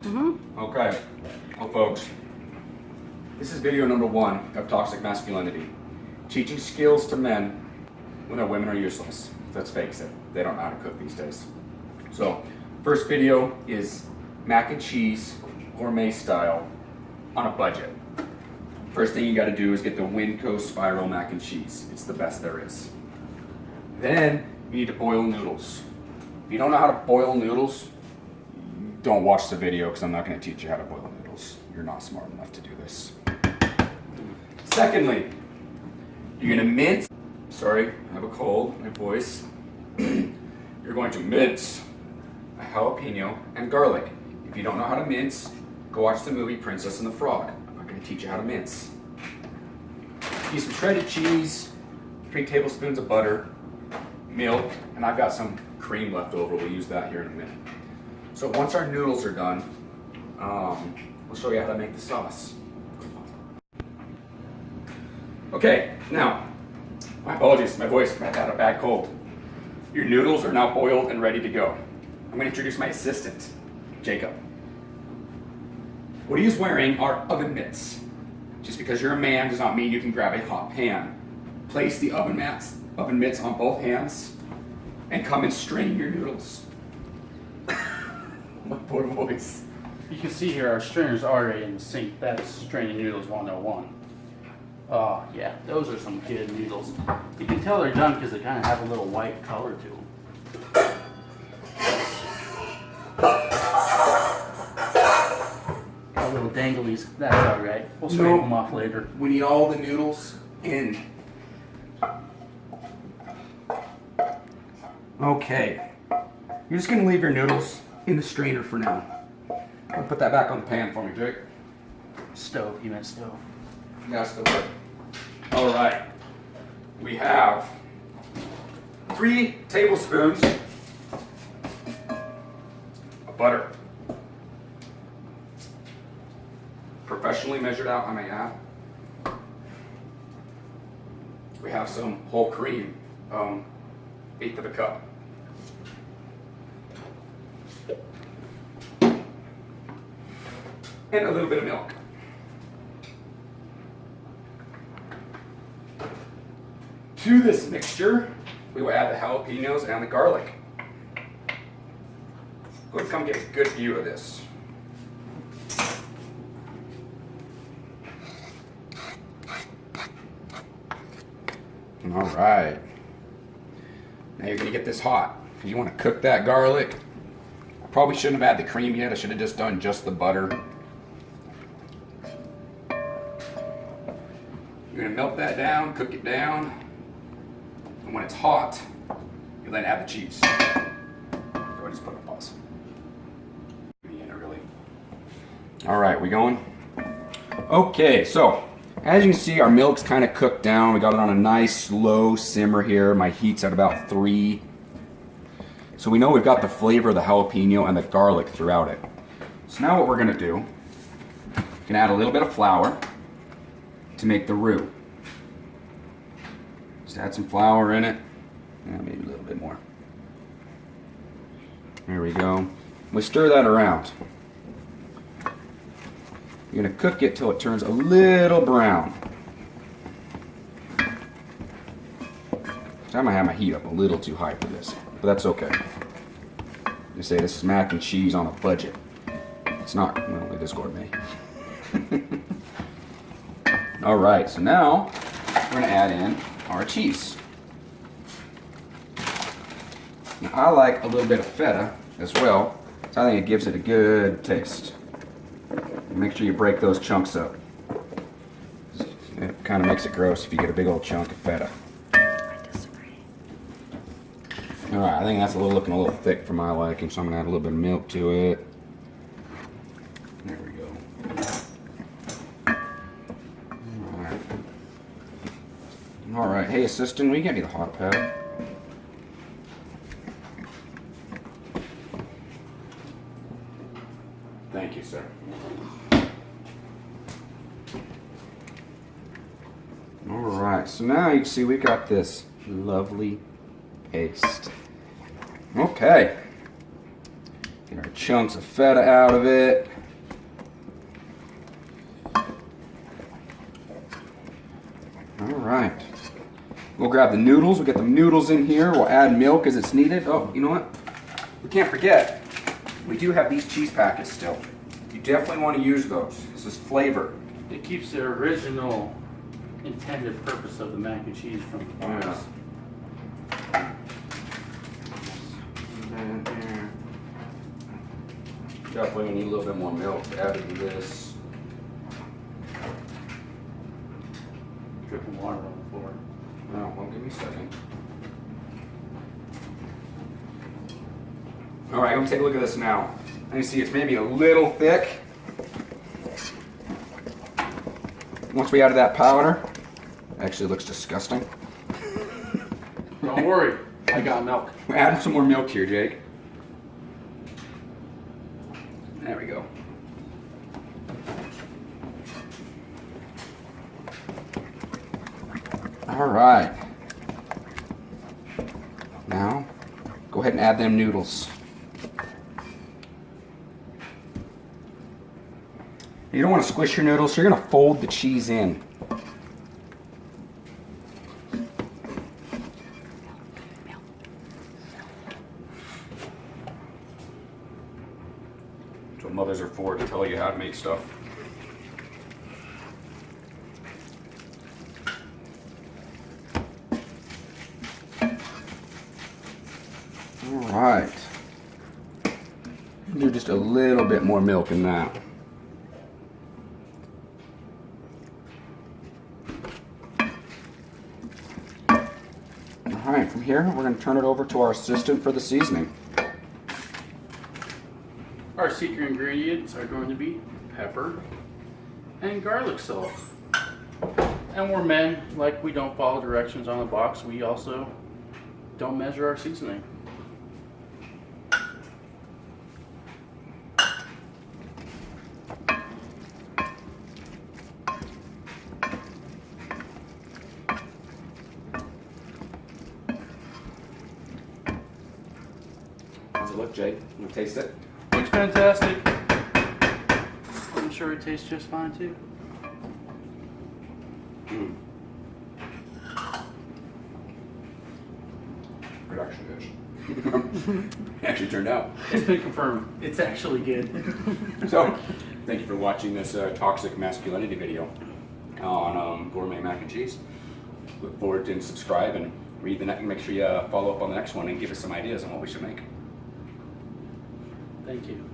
Okay. Well, folks, this is video number 1 of Toxic Masculinity. Teaching skills to men when their women are useless. Let's face it, they don't know how to cook these days. So, first video is mac and cheese, gourmet style, on a budget. First thing you gotta do is get the Winco Spiral Mac and Cheese. It's the best there is. Then, you need to boil noodles. If you don't know how to boil noodles, don't watch the video because I'm not going to teach you how to boil noodles. You're not smart enough to do this. Secondly, you're going to mince. Sorry, I have a cold, my voice. You're going to mince a jalapeno and garlic. If you don't know how to mince, go watch the movie Princess and the Frog. I'm not going to teach you how to mince. Use some shredded cheese, 3 tablespoons of butter, milk, and I've got some cream left over. We'll use that here in a minute. So once our noodles are done, we'll show you how to make the sauce. Okay, now, my apologies, my voice, I had a bad cold. Your noodles are now boiled and ready to go. I'm going to introduce my assistant, Jacob. What he is wearing are oven mitts. Just because you're a man does not mean you can grab a hot pan. Place the oven mitts on both hands and come and strain your noodles. My poor voice. You can see here our strainer's already in the sink. That's straining noodles 101. Oh yeah, those are some good noodles. You can tell they're done because they kind of have a little white color to them. Got little danglies. That's alright. We'll scrape them off later. We need all the noodles in. Okay. You're just going to leave your noodles in the strainer for now. I'll put that back on the pan for me, Jake. Stove, you meant stove. That's the word. All right. We have 3 tablespoons of butter. Professionally measured out, I may add. We have some whole cream, 1/8 of a cup. And a little bit of milk. To this mixture, we will add the jalapenos and the garlic. Go ahead and come get a good view of this. All right. Now you're going to get this hot because you want to cook that garlic. I probably shouldn't have had the cream yet. I should have just done just the butter. You're going to melt that down, cook it down, and when it's hot, you then add the cheese. Go ahead and just put it on pause. Really. All right, we going? Okay, so as you can see, our milk's kind of cooked down. We got it on a nice low simmer here. My heat's at about 3. So we know we've got the flavor of the jalapeno and the garlic throughout it. So now what we're going to do, you can add a little bit of flour to make the roux. Just add some flour in it, maybe a little bit more. There we go. We stir that around. You're going to cook it till it turns a little brown. So I might have my heat up a little too high for this, but that's okay. You say this is mac and cheese on a budget. It's not, well, it is gourmet. All right, so now we're going to add in our cheese. Now, I like a little bit of feta as well, so I think it gives it a good taste. Make sure you break those chunks up. It kind of makes it gross if you get a big old chunk of feta. I disagree. All right, I think that's looking a little thick for my liking, so I'm going to add a little bit of milk to it. There we go. All right, hey assistant, will you get me the hot pad? Thank you, sir. All right, so now you can see we got this lovely paste. Okay. Get our chunks of feta out of it. All right. We'll grab the noodles. We'll get the noodles in here. We'll add milk as it's needed. Oh, you know what? We can't forget, we do have these cheese packets still. You definitely want to use those. This is flavor. It keeps the original intended purpose of the mac and cheese from the box. Definitely need a little bit more milk to add to this. Dripping water on the floor. Oh, well, give me a second. All right, I'm gonna take a look at this now. And you see it's maybe a little thick. Once we added that powder, actually looks disgusting. Don't worry, I got milk. We're adding some more milk here, Jake. There we go. All right. Now, go ahead and add them noodles. You don't want to squish your noodles, so you're going to fold the cheese in. That's what mothers are for, to tell you how to make stuff. All right. Do just a little bit more milk in that. All right, from here, we're going to turn it over to our assistant for the seasoning. Our secret ingredients are going to be pepper and garlic salt. And we're men, like we don't follow directions on the box, we also don't measure our seasoning. How's it look, Jake? You want to taste it? Looks fantastic. I'm sure it tastes just fine too. Production dish. Actually turned out. It's been confirmed. It's actually good. So, thank you for watching this toxic masculinity video on Gourmet Mac and Cheese. Look forward to subscribe and read the next. Make sure you follow up on the next one and give us some ideas on what we should make. Thank you.